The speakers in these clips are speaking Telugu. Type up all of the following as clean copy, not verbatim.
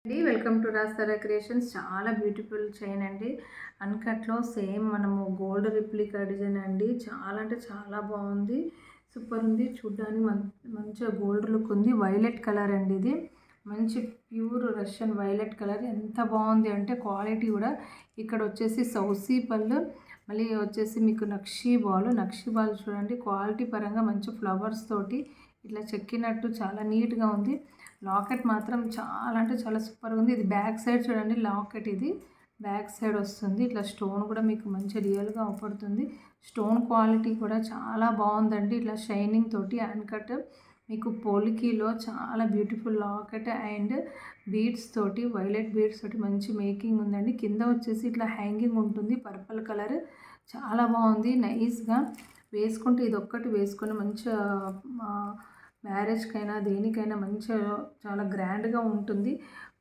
అండి వెల్కమ్ టు రాస్తారా క్రియేషన్స్. చాలా బ్యూటిఫుల్ చైన్ అండి. అన్కట్లో సేమ్ మనము గోల్డ్ రిప్లికా డిజైన్ అండి. చాలా అంటే చాలా బాగుంది, సూపర్ ఉంది. చూడ్డానికి మంచిగా గోల్డ్ లుక్ ఉంది. వైలెట్ కలర్ అండి, ఇది మంచి ప్యూర్ రష్యన్ వైలెట్ కలర్. ఎంత బాగుంది అంటే క్వాలిటీ కూడా. ఇక్కడ వచ్చేసి సౌసీ పళ్ళు, మళ్ళీ వచ్చేసి మీకు నక్షీ బాల్ చూడండి. క్వాలిటీ పరంగా మంచి ఫ్లవర్స్ తోటి ఇట్లా చెక్కినట్టు చాలా నీట్గా ఉంది. లాకెట్ మాత్రం చాలా అంటే చాలా సూపర్గా ఉంది. ఇది బ్యాక్ సైడ్ చూడండి, లాకెట్ ఇది బ్యాక్ సైడ్ వస్తుంది. ఇట్లా స్టోన్ కూడా మీకు మంచి రియల్గా అవపడుతుంది. స్టోన్ క్వాలిటీ కూడా చాలా బాగుందండి. ఇట్లా షైనింగ్ తోటి అన్కట్ మీకు పోలికీలో చాలా బ్యూటిఫుల్ లాకెట్ అండ్ బీడ్స్ తోటి, వైలెట్ బీడ్స్ తోటి మంచి మేకింగ్ ఉందండి. కింద వచ్చేసి ఇట్లా హ్యాంగింగ్ ఉంటుంది, పర్పుల్ కలర్. చాలా బాగుంది, నైస్గా వేసుకుంటే ఇది ఒక్కటి వేసుకొని మంచిగా మ్యారేజ్కైనా దేనికైనా మంచిగా చాలా గ్రాండ్గా ఉంటుంది.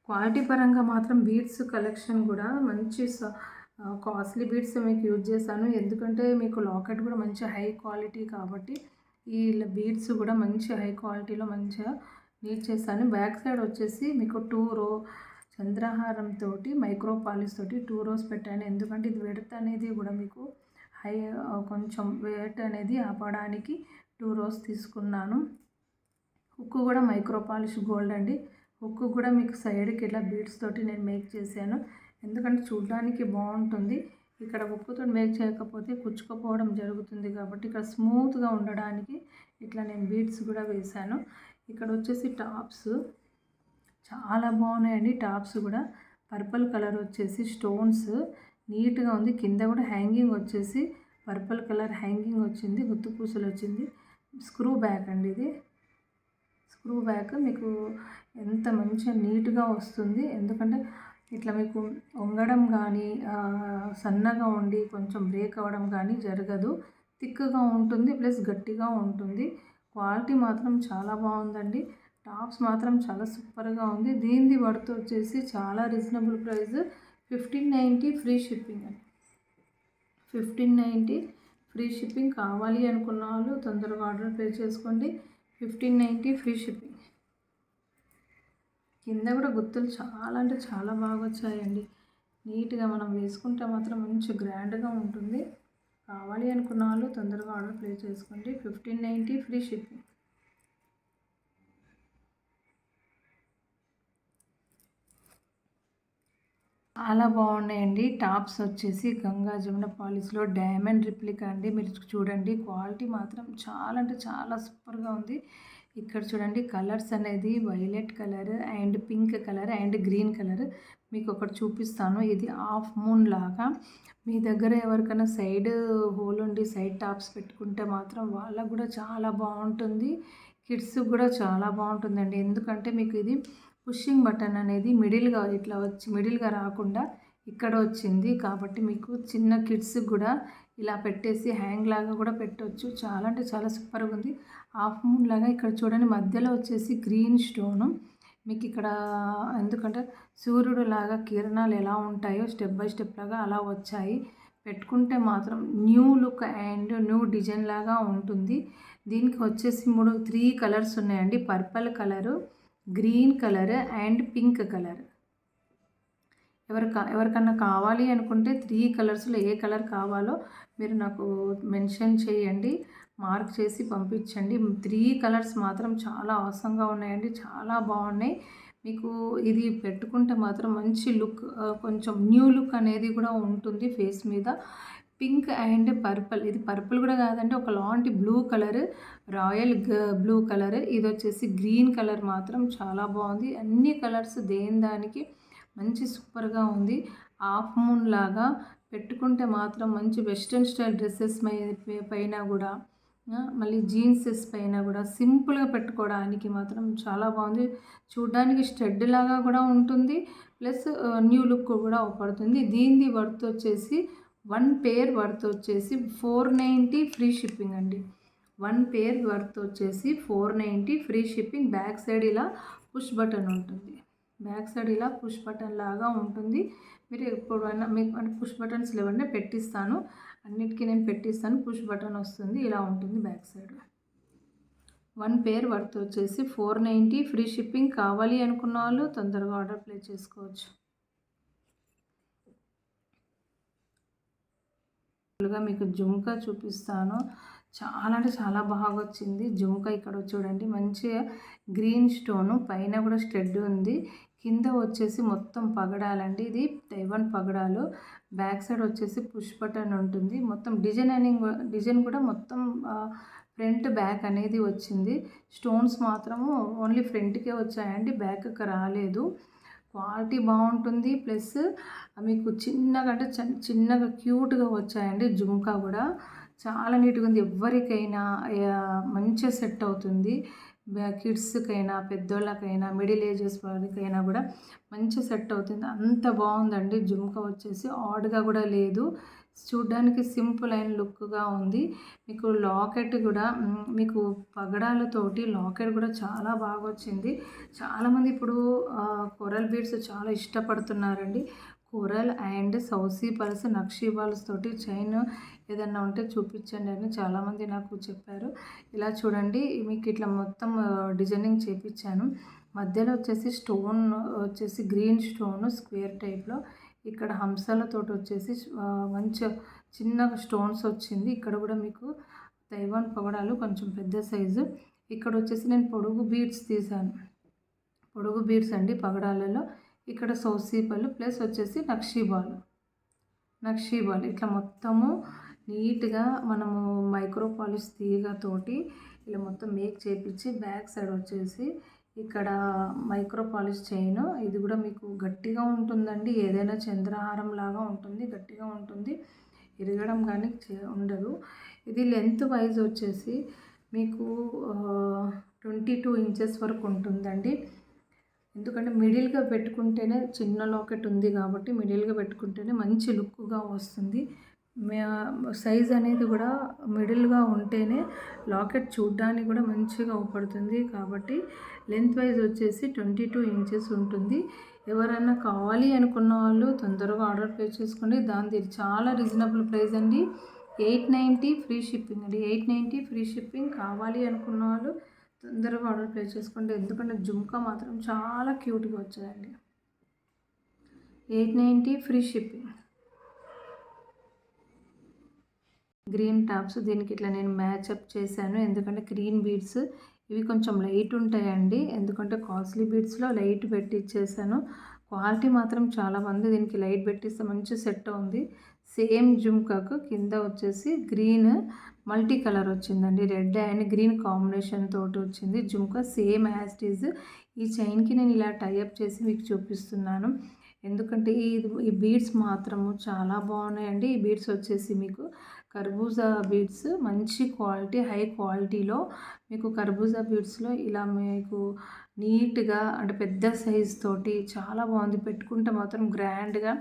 క్వాలిటీ పరంగా మాత్రం బీడ్స్ కలెక్షన్ కూడా మంచి కాస్ట్లీ బీడ్స్ మీకు యూజ్ చేశాను. ఎందుకంటే మీకు లాకెట్ కూడా మంచి హై క్వాలిటీ కాబట్టి ఈ బీడ్స్ కూడా మంచి హై క్వాలిటీలో మంచిగా నీట్ చేశాను. బ్యాక్ సైడ్ వచ్చేసి మీకు 2 రో చంద్రహారం తోటి మైక్రో పాలిష్ తోటి 2 రోస్ పెట్టాను. ఎందుకంటే ఇది వెడత్ అనేది కూడా మీకు హై కొంచెం వెయిట్ అనేది ఆపడానికి 2 రోస్ తీసుకున్నాను. హుక్ కూడా మైక్రో పాలిష్ గోల్డ్ అండి. హుక్ కూడా మీకు సైడ్కి ఇట్లా బీడ్స్ తోటి నేను మేక్ చేశాను, ఎందుకంటే చూడడానికి బాగుంటుంది. ఇక్కడ హుక్తో మేక్ చేయకపోతే కుచ్చుకుపోవడం జరుగుతుంది కాబట్టి ఇక్కడ స్మూత్గా ఉండడానికి ఇట్లా నేను బీడ్స్ కూడా వేశాను. ఇక్కడ వచ్చేసి టాప్స్ చాలా బాగున్నాయండి. టాప్స్ కూడా పర్పుల్ కలర్ వచ్చేసి స్టోన్స్ నీట్గా ఉంది. కింద కూడా హ్యాంగింగ్ వచ్చేసి పర్పుల్ కలర్ హ్యాంగింగ్ వచ్చింది, గుత్తు పూసలు వచ్చింది. స్క్రూ బ్యాక్ అండి, ఇది స్క్రూ బ్యాక్ మీకు ఎంత మంచిగా నీట్గా వస్తుంది. ఎందుకంటే ఇట్లా మీకు వంగడం కానీ సన్నగా ఉండి కొంచెం బ్రేక్ అవ్వడం కానీ జరగదు. థిక్గా ఉంటుంది, ప్లస్ గట్టిగా ఉంటుంది. క్వాలిటీ మాత్రం చాలా బాగుందండి. టాప్స్ మాత్రం చాలా సూపర్గా ఉంది. దీనిది వర్త్ వచ్చేసి చాలా రీజనబుల్ ప్రైస్, 1590 ఫ్రీ షిప్పింగ్ అండి. 1590 ఫ్రీ షిప్పింగ్. కావాలి అనుకున్న వాళ్ళు తొందరగా ఆర్డర్ ప్లేస్ చేసుకోండి. 1590 ఫ్రీ షిప్పింగ్. కింద కూడా గుర్తులు చాలా అంటే చాలా బాగా వచ్చాయండి. నీట్గా మనం వేసుకుంటే మాత్రం మంచి గ్రాండ్గా ఉంటుంది. కావాలి అనుకున్న వాళ్ళు తొందరగా ఆర్డర్ ప్లేస్ చేసుకోండి. 1590 ఫ్రీ షిప్పింగ్. చాలా బాగున్నాయండి. టాప్స్ వచ్చేసి గంగా జమున పాలిష్లో డైమండ్ రిప్లికా అండి. మీరు చూడండి, క్వాలిటీ మాత్రం చాలా అంటే చాలా సూపర్గా ఉంది. ఇక్కడ చూడండి, కలర్స్ అనేది violet colour and pink colour and green colour. మీకు ఒకటి చూపిస్తాను. ఇది హాఫ్ మూన్ లాగా. మీ దగ్గర ఎవరికైనా సైడ్ హోల్ ఉండి సైడ్ టాప్స్ పెట్టుకుంటే మాత్రం వాళ్ళకు కూడా చాలా బాగుంటుంది. కిడ్స్కి కూడా చాలా బాగుంటుందండి. ఎందుకంటే మీకు ఇది పుషింగ్ బటన్ అనేది మిడిల్గా ఇట్లా వచ్చి మిడిల్గా రాకుండా ఇక్కడ వచ్చింది కాబట్టి మీకు చిన్న కిడ్స్కి కూడా ఇలా పెట్టేసి హ్యాంగ్ లాగా కూడా పెట్టవచ్చు. చాలా అంటే చాలా సూపర్గా ఉంది. హాఫ్ మూన్ లాగా ఇక్కడ చూడండి, మధ్యలో వచ్చేసి గ్రీన్ స్టోను మీకు ఇక్కడ. ఎందుకంటే సూర్యుడు లాగా కిరణాలు ఎలా ఉంటాయో స్టెప్ బై స్టెప్ లాగా అలా వచ్చాయి. పెట్టుకుంటే మాత్రం new look and new design లాగా ఉంటుంది. దీనికి వచ్చేసి 3 కలర్స్ ఉన్నాయండి. Purple colour, green colour and pink colour. ఎవరికన్నా కావాలి అనుకుంటే 3 కలర్స్లో ఏ కలర్ కావాలో మీరు నాకు మెన్షన్ చేయండి, మార్క్ చేసి పంపించండి. 3 కలర్స్ మాత్రం చాలా అవసరంగా ఉన్నాయండి, చాలా బాగున్నాయి. మీకు ఇది పెట్టుకుంటే మాత్రం మంచి లుక్, కొంచెం న్యూ లుక్ అనేది కూడా ఉంటుంది ఫేస్ మీద. పింక్ అండ్ పర్పుల్, ఇది పర్పుల్ కూడా కాదంటే ఒకలాంటి blue colour, royal blue colour. ఇది వచ్చేసి గ్రీన్ కలర్ మాత్రం చాలా బాగుంది. అన్ని కలర్స్ దేని దానికి మంచి సూపర్గా ఉంది. హాఫ్ మూన్ లాగా పెట్టుకుంటే మాత్రం మంచి వెస్ట్రన్ స్టైల్ డ్రెస్సెస్ పైన కూడా, మళ్ళీ జీన్సెస్ పైన కూడా సింపుల్గా పెట్టుకోవడానికి మాత్రం చాలా బాగుంది. చూడడానికి స్టడ్ లాగా కూడా ఉంటుంది, ప్లస్ న్యూ లుక్ కూడా పడుతుంది. దీనిది వర్త్ వచ్చేసి 1 పేర్ వర్త్ వచ్చేసి 490 ఫ్రీ షిప్పింగ్ అండి. 1 పేర్ వర్త్ వచ్చేసి 490 ఫ్రీ షిప్పింగ్. బ్యాక్ సైడ్ ఇలా పుష్ బటన్ ఉంటుంది. బ్యాక్ సైడ్ ఇలా పుష్ బటన్ లాగా ఉంటుంది. మీరు ఎప్పుడైనా మీకు అంటే పుష్ బటన్స్ లేవంటే పెట్టిస్తాను, అన్నిటికీ నేను పెట్టిస్తాను. పుష్ బటన్ వస్తుంది, ఇలా ఉంటుంది బ్యాక్ సైడ్. 1 పేర్ వర్త్ వచ్చేసి 490 ఫ్రీ షిప్పింగ్. కావాలి అనుకున్న వాళ్ళు తొందరగా ఆర్డర్ ప్లేస్ చేసుకోవచ్చు. మీకు జుంకా చూపిస్తాను. చాలా అంటే చాలా బాగా వచ్చింది జుంకా. ఇక్కడ చూడండి మంచిగా గ్రీన్ స్టోను, పైన కూడా స్టెడ్ ఉంది, కింద వచ్చేసి మొత్తం పగడాలండి. ఇది తైవాన్ పగడాలు. బ్యాక్ సైడ్ వచ్చేసి పుష్ బటన్ ఉంటుంది. మొత్తం డిజైన్ కూడా మొత్తం ఫ్రంట్ బ్యాక్ అనేది వచ్చింది. స్టోన్స్ మాత్రము ఓన్లీ ఫ్రంట్కే వచ్చాయండి, బ్యాక్కి రాలేదు. క్వాలిటీ బాగుంటుంది. ప్లస్ మీకు చిన్నగా అంటే చిన్నగా క్యూట్గా వచ్చాయండి. జుంకా కూడా చాలా నీట్గా ఉంది. ఎవరికైనా మంచిగా సెట్ అవుతుంది. కిడ్స్కైనా పెద్దోళ్ళకైనా మిడిల్ ఏజెస్ వారికైనా కూడా మంచిగా సెట్ అవుతుంది. అంత బాగుందండి. జుంకా వచ్చేసి ఆడ్గా కూడా లేదు, చూడ్డానికి సింపుల్ అయిన లుక్గా ఉంది. మీకు లాకెట్ కూడా మీకు పగడాలతోటి లాకెట్ కూడా చాలా బాగా వచ్చింది. చాలామంది ఇప్పుడు కొరల్ బీడ్స్ చాలా ఇష్టపడుతున్నారండి. కొరల్ అండ్ సౌసీ పర్స్ నక్షీ బాల్స్ తోటి చైన్ ఏదన్నా ఉంటే చూపించండి అని చాలామంది నాకు చెప్పారు. ఇలా చూడండి, మీకు ఇట్లా మొత్తం డిజైనింగ్ చేపించాను. మధ్యలో వచ్చేసి స్టోన్ వచ్చేసి గ్రీన్ స్టోన్ స్క్వేర్ టైప్లో, ఇక్కడ హంసలతోటి వచ్చేసి మంచిగా చిన్నగా స్టోన్స్ వచ్చింది. ఇక్కడ కూడా మీకు తైవాన్ పగడాలు కొంచెం పెద్ద సైజు. ఇక్కడ వచ్చేసి నేను పొడుగు బీడ్స్ తీసాను. పొడుగు బీడ్స్ అండి పగడాలలో. ఇక్కడ సౌసీపలు ప్లస్ వచ్చేసి నక్షీ బాల్ ఇట్లా మొత్తము నీట్గా మనము మైక్రో పాలిష్ తీగతోటి ఇలా మొత్తం మేక్ చేపించి, బ్యాక్ సైడ్ వచ్చేసి ఇక్కడ మైక్రో పాలిష్ చైన్. ఇది కూడా మీకు గట్టిగా ఉంటుందండి. ఏదైనా చంద్రహారం లాగా ఉంటుంది, గట్టిగా ఉంటుంది, ఇరగడం కానీ ఉండదు. ఇది లెంత్ వైజ్ వచ్చేసి మీకు 22 ఇంచెస్ వరకు ఉంటుందండి. ఎందుకంటే మిడిల్గా పెట్టుకుంటేనే, చిన్న లాకెట్ ఉంది కాబట్టి మిడిల్గా పెట్టుకుంటేనే మంచి లుక్గా వస్తుంది. సైజ్ అనేది కూడా మిడిల్గా ఉంటేనే లాకెట్ చూడ్డానికి కూడా మంచిగా అవపడుతుంది. కాబట్టి లెంత్ వైజ్ వచ్చేసి 22 ఇంచెస్ ఉంటుంది. ఎవరైనా కావాలి అనుకున్న వాళ్ళు తొందరగా ఆర్డర్ ప్లేస్ చేసుకోండి. దానిది చాలా రీజనబుల్ ప్రైస్ అండి. 890 ఫ్రీ షిప్పింగ్ అండి. 890 ఫ్రీ షిప్పింగ్. కావాలి అనుకున్న వాళ్ళు తొందరగా ఆర్డర్ ప్లేస్ చేసుకోండి. ఎందుకంటే జుంకా మాత్రం చాలా క్యూట్గా వచ్చాయండి. 890 ఫ్రీ షిప్పింగ్. గ్రీన్ టాప్స్, దీనికి ఇట్లా నేను మ్యాచప్ చేశాను. ఎందుకంటే గ్రీన్ బీడ్స్ ఇవి కొంచెం లైట్ ఉంటాయండి. ఎందుకంటే కాస్ట్లీ బీడ్స్లో లైట్ పెట్టిచ్చేసాను. క్వాలిటీ మాత్రం చాలా బాగుంది. దీనికి లైట్ పెట్టిస్తే మంచి సెట్ ఉంది. సేమ్ జుంకాకు కింద వచ్చేసి గ్రీన్ మల్టీ కలర్ వచ్చిందండి. రెడ్ అండ్ గ్రీన్ కాంబినేషన్ తోటి వచ్చింది జుంకా, సేమ్ యాజ్ ఇట్ ఈజ్. ఈ చైన్కి నేను ఇలా టైఅప్ చేసి మీకు చూపిస్తున్నాను. ఎందుకంటే ఈ బీడ్స్ మాత్రము చాలా బాగున్నాయండి. ఈ బీడ్స్ వచ్చేసి మీకు కర్బూజా బీడ్స్, మంచి క్వాలిటీ, హై క్వాలిటీలో మీకు కర్బూజా బీడ్స్లో ఇలా మీకు నీట్గా అంటే పెద్ద సైజ్ తోటి చాలా బాగుంది. పెట్టుకుంటే మాత్రం గ్రాండ్గా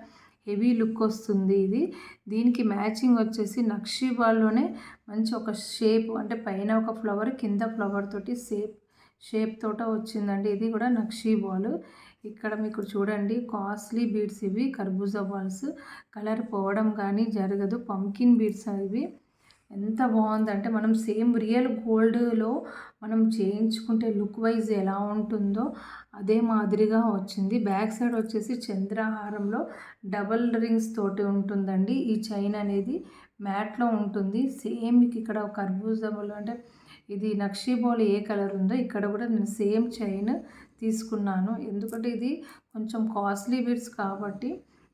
హెవీ లుక్ వస్తుంది. ఇది దీనికి మ్యాచింగ్ వచ్చేసి నక్షీ బాల్లోనే మంచి ఒక షేప్, అంటే పైన ఒక ఫ్లవర్ కింద ఫ్లవర్ తోటి షేప్ తోట వచ్చిందండి. ఇది కూడా నక్షీ బాల్. ఇక్కడ మీకు చూడండి కాస్ట్లీ బీడ్స్ ఇవి కర్బూజా బాల్స్. కలర్ పోవడం కానీ జరగదు. పంకిన్ బీడ్స్ ఇవి. ఎంత బాగుందంటే మనం సేమ్ రియల్ గోల్డ్లో మనం చేయించుకుంటే లుక్ వైజ్ ఎలా ఉంటుందో అదే మాదిరిగా వచ్చింది. బ్యాక్ సైడ్ వచ్చేసి చంద్రహారంలో డబల్ రింగ్స్ తోటి ఉంటుందండి. ఈ చైన్ అనేది మ్యాట్లో ఉంటుంది. సేమ్ మీకు ఇక్కడ కర్బూజాలో అంటే ఇది నక్షీ బాల్ ఏ కలర్ ఉందో ఇక్కడ కూడా నేను సేమ్ చైన్ తీసుకున్నాను. ఎందుకంటే ఇది కొంచెం కాస్ట్లీ బీడ్స్ కాబట్టి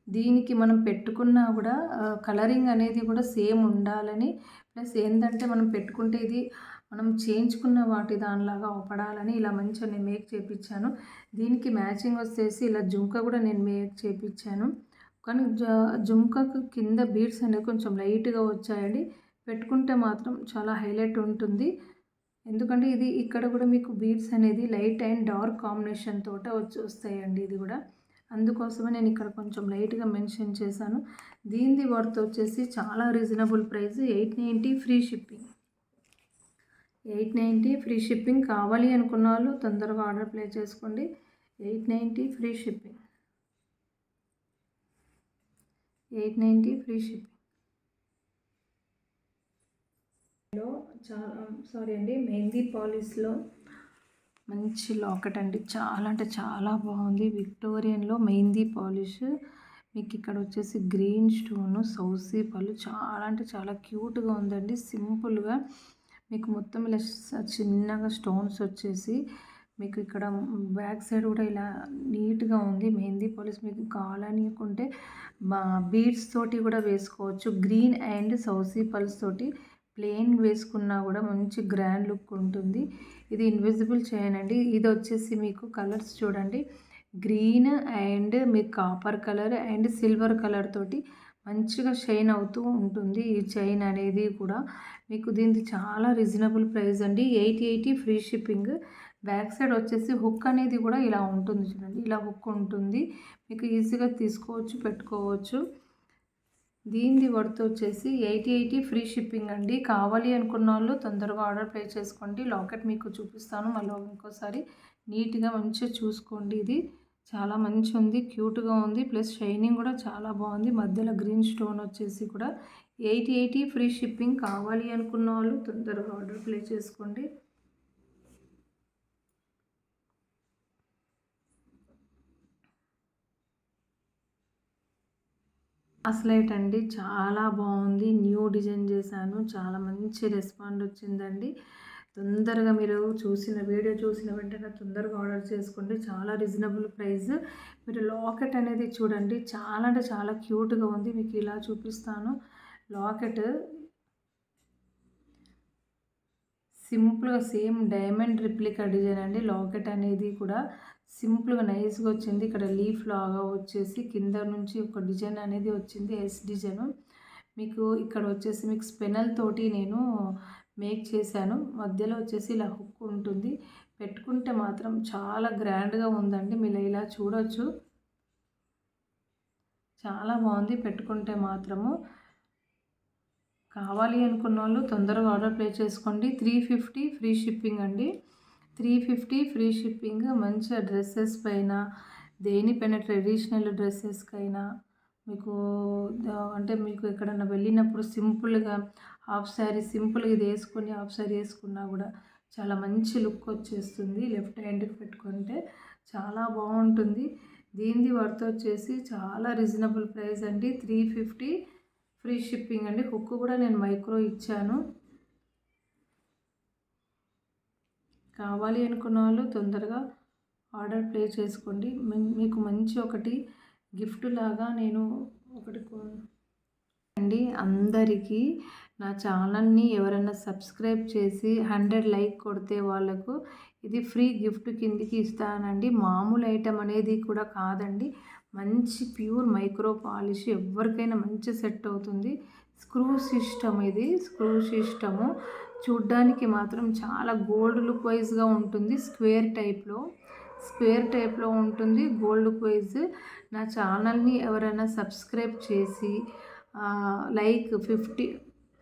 దీనికి మనం పెట్టుకున్నా కూడా కలరింగ్ అనేది కూడా సేమ్ ఉండాలని, ప్లస్ ఏంటంటే మనం పెట్టుకుంటే ఇది మనం చేయించుకున్న వాటి దానిలాగా అవపడాలని ఇలా మంచిగా నేను మేక్ చేయించాను. దీనికి మ్యాచింగ్ వచ్చేసి ఇలా జుంకా కూడా నేను మేక్ చేయించాను. కానీ జుంకాకు కింద బీడ్స్ అనేవి కొంచెం లైట్గా వచ్చాయండి. పెట్టుకుంటే మాత్రం చాలా హైలైట్ ఉంటుంది. ఎందుకంటే ఇది ఇక్కడ కూడా మీకు బీడ్స్ అనేది లైట్ అండ్ డార్క్ కాంబినేషన్ తోట వస్తాయండి. ఇది కూడా అందుకోసమే నేను ఇక్కడ కొంచెం లైట్గా మెన్షన్ చేశాను. దీనిది వర్త్ వచ్చేసి చాలా reasonable price, 890 free shipping. 890 free shipping. కావాలి అనుకున్న వాళ్ళు తొందరగా ఆర్డర్ ప్లేస్ చేసుకోండి. 890 free shipping. 890 free shipping. Sorry అండి, మెహందీ పాలిష్లో మంచి లాకెట్ అండి. చాలా అంటే చాలా బాగుంది. విక్టోరియన్లో మెహందీ పాలిష్. మీకు ఇక్కడ వచ్చేసి గ్రీన్ స్టోను, సౌసీ పళ్ళు, చాలా అంటే చాలా క్యూట్గా ఉందండి. సింపుల్గా మీకు మొత్తం ఇలా చిన్నగా స్టోన్స్ వచ్చేసి మీకు ఇక్కడ బ్యాక్ సైడ్ కూడా ఇలా నీట్గా ఉంది. మెహందీ పాలిష్ మీకు కావాలనుకుంటే బీడ్స్ తోటి కూడా వేసుకోవచ్చు. గ్రీన్ అండ్ సౌసీ పల్స్ తోటి ప్లెయిన్ వేసుకున్నా కూడా మంచి గ్రాండ్ లుక్ ఉంటుంది. ఇది ఇన్విజిబుల్ చైన్ అండి. ఇది వచ్చేసి మీకు కలర్స్ చూడండి, గ్రీన్ అండ్ మీకు copper colour and silver colour తోటి మంచిగా షైన్ అవుతూ ఉంటుంది ఈ చైన్ అనేది కూడా. మీకు దీనిది చాలా రీజనబుల్ ప్రైస్ అండి, 880 ఫ్రీ షిప్పింగ్. బ్యాక్ సైడ్ వచ్చేసి హుక్ అనేది కూడా ఇలా ఉంటుంది చూడండి, ఇలా హుక్ ఉంటుంది. మీకు ఈజీగా తీసుకోవచ్చు, పెట్టుకోవచ్చు. దీనిది వర్త్ వచ్చేసి 880 ఫ్రీ షిప్పింగ్ అండి. కావాలి అనుకున్న వాళ్ళు తొందరగా ఆర్డర్ ప్లేస్ చేసుకోండి. లాకెట్ మీకు చూపిస్తాను మళ్ళీ ఇంకోసారి, నీట్గా మంచిగా చూసుకోండి. ఇది చాలా మంచి ఉంది, క్యూట్గా ఉంది, ప్లస్ షైనింగ్ కూడా చాలా బాగుంది. మధ్యలో గ్రీన్ స్టోన్ వచ్చేసి కూడా 880 ఫ్రీ షిప్పింగ్. కావాలి అనుకున్న వాళ్ళు తొందరగా ఆర్డర్ ప్లేస్ చేసుకోండి. అసలైట్ అండి, చాలా బాగుంది. న్యూ డిజైన్ చేశాను, చాలా మంచి రెస్పాండ్ వచ్చిందండి. తొందరగా మీరు వీడియో చూసిన వెంటనే తొందరగా ఆర్డర్ చేసుకోండి. చాలా రీజనబుల్ ప్రైస్. మీరు లాకెట్ అనేది చూడండి, చాలా అంటే చాలా క్యూట్గా ఉంది. మీకు ఇలా చూపిస్తాను. లాకెట్ సింపుల్గా సేమ్ డైమండ్ రిప్లికా డిజైన్ అండి. లాకెట్ అనేది కూడా సింపుల్గా నైస్గా వచ్చింది. ఇక్కడ లీఫ్ లాగా వచ్చేసి కింద నుంచి ఒక డిజైన్ అనేది వచ్చింది, ఎస్ డిజైన్. మీకు ఇక్కడ వచ్చేసి మీకు స్పెనల్ తోటి నేను మేక్ చేశాను. మధ్యలో వచ్చేసి ఇలా హుక్ ఉంటుంది. పెట్టుకుంటే మాత్రం చాలా గ్రాండ్గా ఉందండి. మీరు ఇలా చూడొచ్చు, చాలా బాగుంది పెట్టుకుంటే మాత్రము. కావాలి అనుకున్న వాళ్ళు తొందరగా ఆర్డర్ ప్లేస్ చేసుకోండి. 350 ఫ్రీ షిప్పింగ్ అండి, 350 ఫ్రీ షిప్పింగ్. మంచిగా డ్రెస్సెస్ పైన, దేనిపైన ట్రెడిషనల్ డ్రెస్సెస్కైనా మీకు అంటే మీకు ఎక్కడన్నా వెళ్ళినప్పుడు సింపుల్గా హాఫ్ శారీ సింపుల్గా ఇది వేసుకొని హాఫ్ శారీ వేసుకున్నా కూడా చాలా మంచి లుక్ వచ్చేస్తుంది. లెఫ్ట్ హ్యాండ్కి పెట్టుకుంటే చాలా బాగుంటుంది. దీనిది వర్త్ వచ్చేసి చాలా రీజనబుల్ ప్రైస్ అండి, 350 ఫ్రీ షిప్పింగ్ అండి. హుక్ కూడా నేను మైక్రో ఇచ్చాను. కావాలి అనుకున్న వాళ్ళు తొందరగా ఆర్డర్ ప్లేస్ చేసుకోండి. మీకు మంచి ఒకటి గిఫ్ట్ లాగా నేను ఒకటి అండి. అందరికీ నా ఛానల్ని ఎవరైనా సబ్స్క్రైబ్ చేసి 100 లైక్ కొడితే వాళ్ళకు ఇది ఫ్రీ గిఫ్ట్ కిందికి ఇస్తానండి. మామూలు ఐటమ్ అనేది కూడా కాదండి, మంచి ప్యూర్ మైక్రో పాలిష్. ఎవరికైనా మంచి సెట్ అవుతుంది. స్క్రూ సిస్టమ్, ఇది స్క్రూ సిస్టము. చూడ్డానికి మాత్రం చాలా గోల్డ్ లుక్ వైజ్గా ఉంటుంది. స్క్వేర్ టైప్లో ఉంటుంది, గోల్డ్ లుక్ వైజ్. నా ఛానల్ని ఎవరైనా సబ్స్క్రైబ్ చేసి లైక్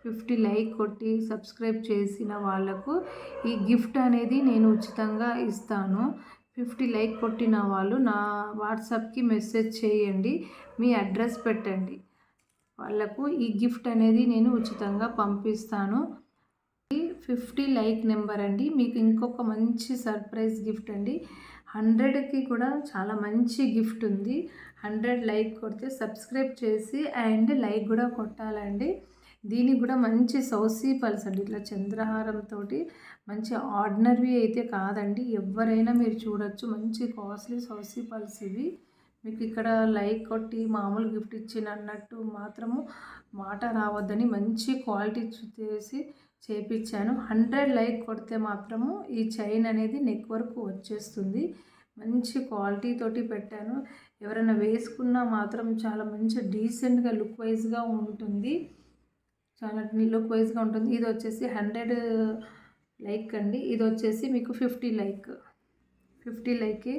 50 లైక్ కొట్టి సబ్స్క్రైబ్ చేసిన వాళ్ళకు ఈ గిఫ్ట్ అనేది నేను ఉచితంగా ఇస్తాను. 50 లైక్ కొట్టిన వాళ్ళు నా వాట్సాప్కి మెసేజ్ చేయండి, మీ అడ్రస్ పెట్టండి, వాళ్ళకు ఈ గిఫ్ట్ అనేది నేను ఉచితంగా పంపిస్తాను. 50 లైక్ నెంబర్ అండి. మీకు ఇంకొక మంచి సర్ప్రైజ్ గిఫ్ట్ అండి. 100కి కూడా చాలా మంచి గిఫ్ట్ ఉంది. 100 లైక్ కొడితే సబ్స్క్రైబ్ చేసి అండ్ లైక్ కూడా కొట్టాలండి. దీనికి కూడా మంచి సౌసీ పల్స్ అండి, ఇట్లా చంద్రహారంతో, మంచి ఆర్డినరీ అయితే కాదండి, ఎవరైనా మీరు చూడొచ్చు. మంచి కాస్ట్లీ సౌసీ పల్స్ ఇవి. మీకు ఇక్కడ లైక్ కొట్టి మామూలు గిఫ్ట్ ఇచ్చిన అన్నట్టు మాత్రము మాట రావద్దని మంచి క్వాలిటీ చేపించాను. 100 లైక్ కొడితే మాత్రము ఈ చైన్ అనేది నెక్ వరకు వచ్చేస్తుంది. మంచి క్వాలిటీ తోటి పెట్టాను. ఎవరైనా వేసుకున్నా మాత్రం చాలా మంచి డీసెంట్గా లుక్ వైజ్గా ఉంటుంది, చాలా లుక్ వైజ్గా ఉంటుంది. ఇది వచ్చేసి 100 లైక్ అండి. ఇది వచ్చేసి మీకు 50 లైక్.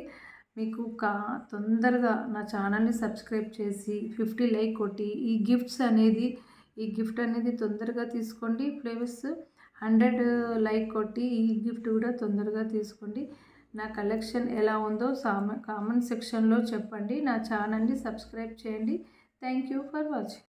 మీకు తొందరగా నా ఛానల్ని సబ్స్క్రైబ్ చేసి 50 లైక్ కొట్టి ఈ గిఫ్ట్ అనేది తొందరగా తీసుకోండి. ప్లస్ 100 లైక్ కొట్టి ఈ గిఫ్ట్ కూడా తొందరగా తీసుకోండి. నా కలెక్షన్ ఎలా ఉందో కామెంట్ సెక్షన్లో చెప్పండి. నా ఛానల్ని సబ్స్క్రైబ్ చేయండి. Thank you for watching.